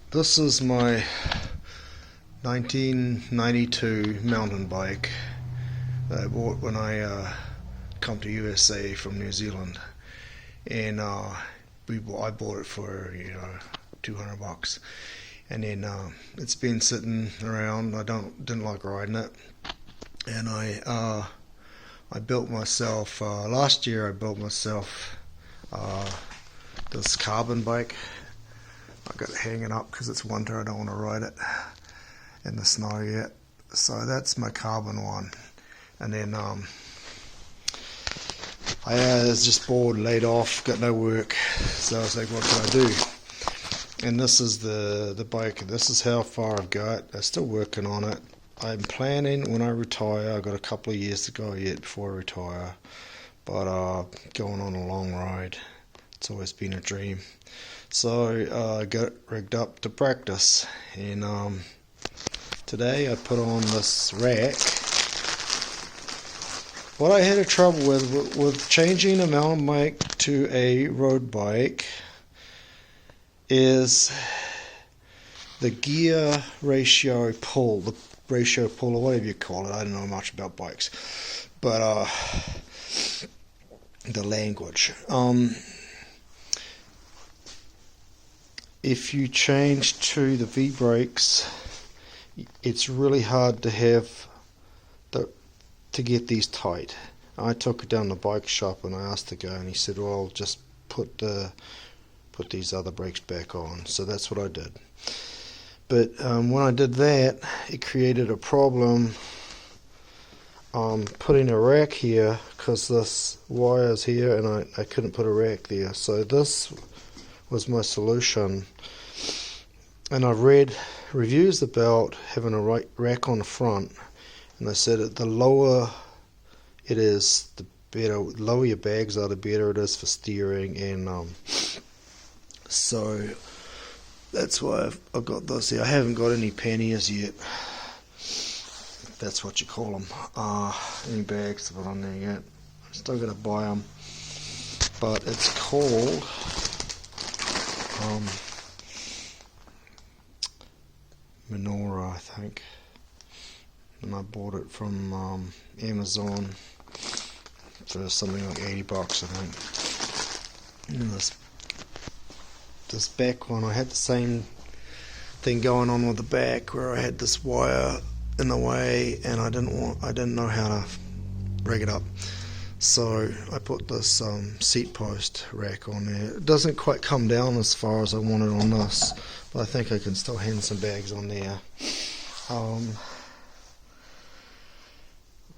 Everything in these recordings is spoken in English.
This is my 1992 mountain bike that I bought when I come to USA from New Zealand, and I bought it for $200, and then it's been sitting around. I didn't like riding it, and I built myself last year. I built myself this carbon bike. I got it hanging up because it's winter. I don't want to ride it in the snow yet. So that's my carbon one. And then I was just bored, laid off, got no work. So I was like, what can I do? And this is the bike. This is how far I've got. I'm still working on it. I'm planning when I retire. I've got a couple of years to go yet before I retire. But going on a long ride, it's always been a dream. So I got it rigged up to practice, and today I put on this rack. What I had a trouble with changing a mountain bike to a road bike is the gear ratio pull, or whatever you call it. I don't know much about bikes, but the language. If you change to the V brakes, it's really hard to get these tight. I took it down to the bike shop and I asked the guy, and he said, "Well, just put these other brakes back on." So that's what I did. But when I did that, it created a problem putting a rack here, because this wire is here and I couldn't put a rack there. So this was my solution, and I read reviews about having a rack on the front, and they said that the lower it is, the better. The lower your bags are, the better it is for steering, and so that's why I've got this here. I haven't got any panniers yet, if that's what you call them, any bags to put on there yet. I'm still going to buy them, but it's called Menorah, I think, and I bought it from Amazon for something like $80, I think. And this back one, I had the same thing going on with the back, where I had this wire in the way, and I didn't know how to rig it up. So I put this seat post rack on there. It doesn't quite come down as far as I wanted on this, but I think I can still hang some bags on there.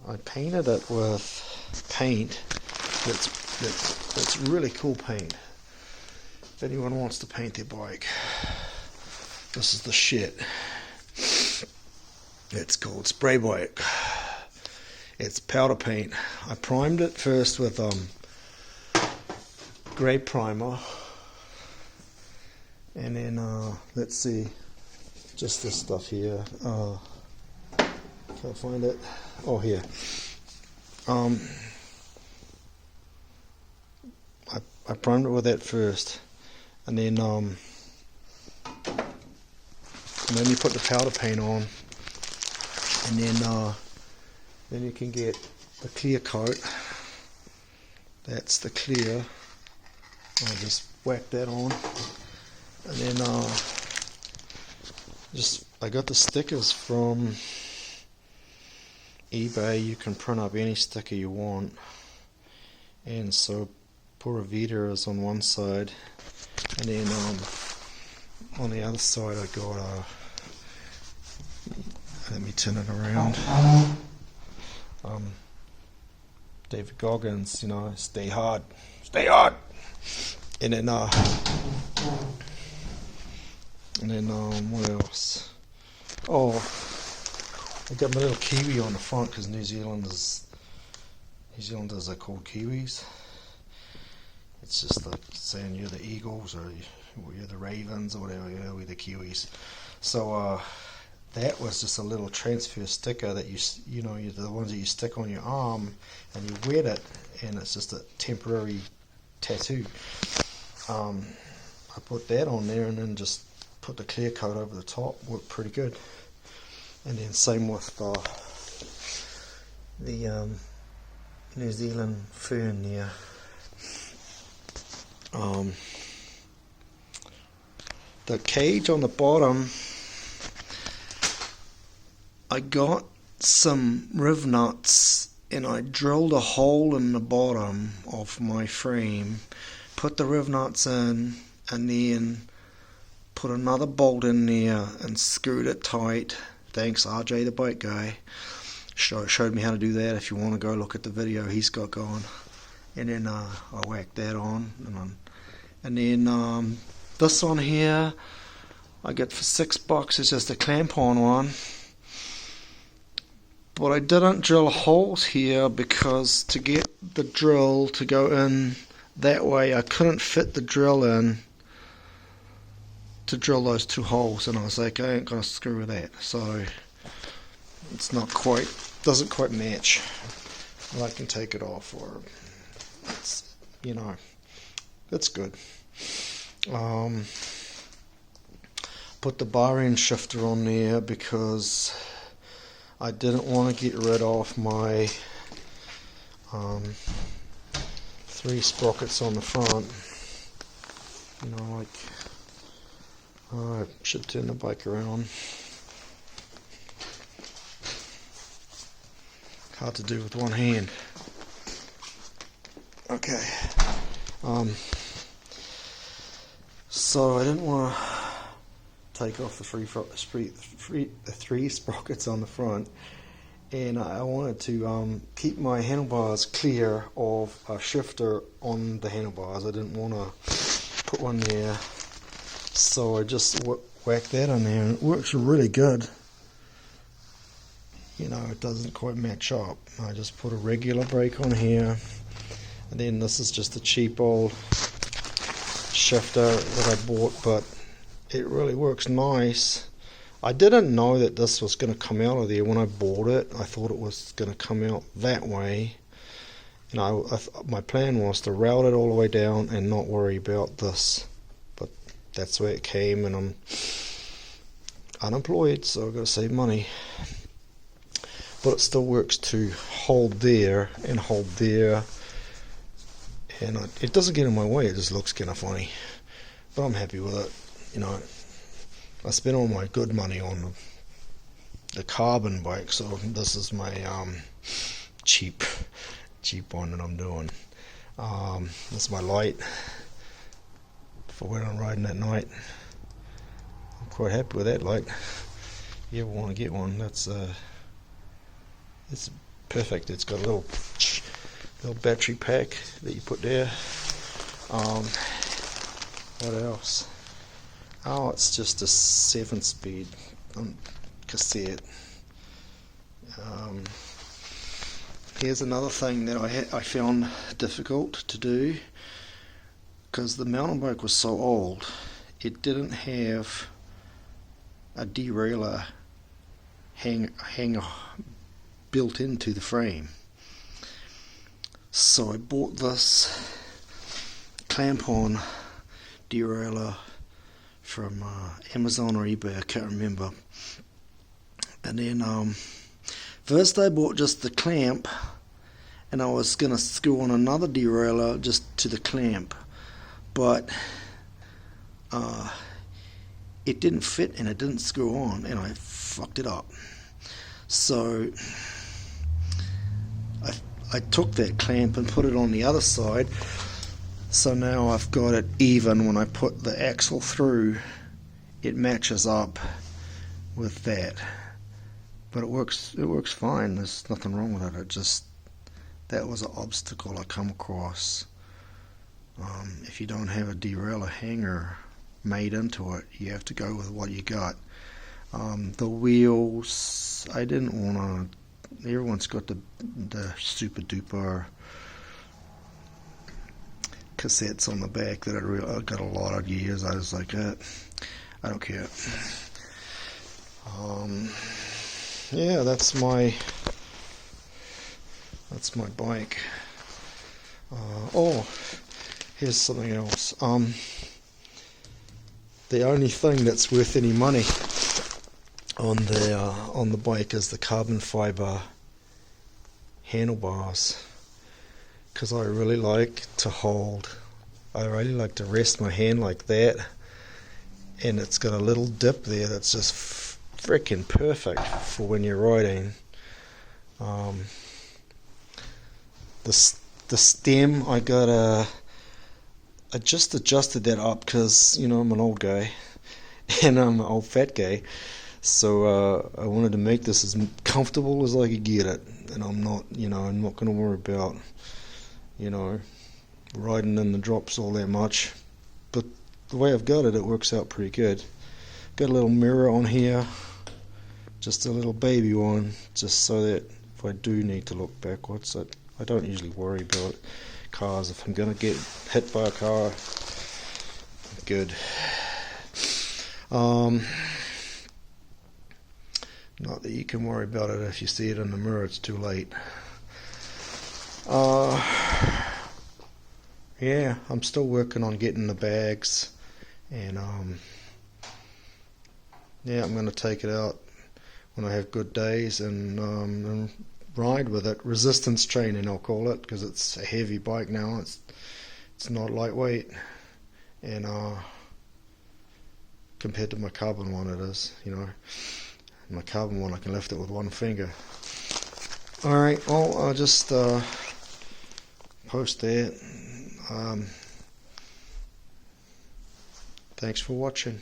I painted it with paint that's really cool paint. If anyone wants to paint their bike, this is the shit. It's called spray bike. It's powder paint. I primed it first with grey primer, and then let's see, just this stuff here. Can't find it. Oh, here. I primed it with that first, and then you put the powder paint on, and then you can get the clear coat. That's the clear. I'll just whack that on, and then I got the stickers from eBay. You can print up any sticker you want, and so Pura Vida is on one side, and then on the other side I got let me turn it around. David Goggins, stay hard, and then what else? Oh, I got my little kiwi on the front, because New Zealanders are called kiwis. It's just like saying you're the Eagles, or you're the Ravens, or whatever. We're the Kiwis. So that was just a little transfer sticker that you're the ones that you stick on your arm and you wet it, and it's just a temporary tattoo. I put that on there and then just put the clear coat over the top, worked pretty good. And then same with the New Zealand fern there. The cage on the bottom, I got some riv nuts and I drilled a hole in the bottom of my frame, put the riv nuts in, and then put another bolt in there and screwed it tight. Thanks RJ the bike guy, showed me how to do that. If you want to go look at the video he's got going. And then I whacked that on, and then this one here I get for $6. It's just a clamp-on one. But I didn't drill holes here because to get the drill to go in that way, I couldn't fit the drill in to drill those two holes, and I was like, I ain't gonna screw with that. So it's not quite, doesn't quite match. Well, I can take it off, or it's, you know, it's good. Put the bar end shifter on there because I didn't want to get rid of my 3 sprockets on the front. You know, like, I should turn the bike around. Hard to do with one hand. Okay. So I didn't want to take off the 3 sprockets on the front, and I wanted to keep my handlebars clear of a shifter on the handlebars. I didn't want to put one there, so I just whacked that on there, and it works really good. You know, it doesn't quite match up. I just put a regular brake on here, and then this is just a cheap old shifter that I bought, but it really works nice. I didn't know that this was going to come out of there when I bought it. I thought it was going to come out that way. And my plan was to route it all the way down and not worry about this. But that's where it came, and I'm unemployed, so I've got to save money. But it still works to hold there and hold there. And it doesn't get in my way, it just looks kind of funny. But I'm happy with it. You know, I spent all my good money on the carbon bike, so this is my cheap one that I'm doing. This is my light for when I'm riding at night. I'm quite happy with that light. If you ever want to get one, it's perfect. It's got a little battery pack that you put there. What else? Oh, it's just a 7-speed cassette. Here's another thing that I found difficult to do, because the mountain bike was so old. It didn't have a derailleur hanger built into the frame. So I bought this clamp-on derailleur from Amazon or eBay, I can't remember. And then first I bought just the clamp, and I was going to screw on another derailleur just to the clamp, but it didn't fit and it didn't screw on, and I fucked it up. So I took that clamp and put it on the other side. So now I've got it even. When I put the axle through, it matches up with that. But it works fine. There's nothing wrong with it. That was an obstacle I come across. If you don't have a derailleur hanger made into it, you have to go with what you got. The wheels, I didn't want to. Everyone's got the super duper cassettes on the back that I got a lot of years. I was like, I don't care. Yeah, that's my bike. Oh, here's something else. the only thing that's worth any money on the bike is the carbon fiber handlebars, because I really like to rest my hand like that, and it's got a little dip there that's just freaking perfect for when you're riding. The stem, I just adjusted that up because, I'm an old guy and I'm an old fat guy, so I wanted to make this as comfortable as I could get it, and I'm not going to worry about riding in the drops all that much. But the way I've got it, it works out pretty good. Got a little mirror on here, just a little baby one, just so that if I do need to look backwards, I don't usually worry about cars. If I'm going to get hit by a car, I'm good. Not that you can worry about it if you see it in the mirror, it's too late. Yeah, I'm still working on getting the bags, and yeah, I'm going to take it out when I have good days and ride with it. Resistance training, I'll call it, because it's a heavy bike now. It's not lightweight, and compared to my carbon one, it is. My carbon one, I can lift it with one finger. All right, well, I'll just post that. Thanks for watching.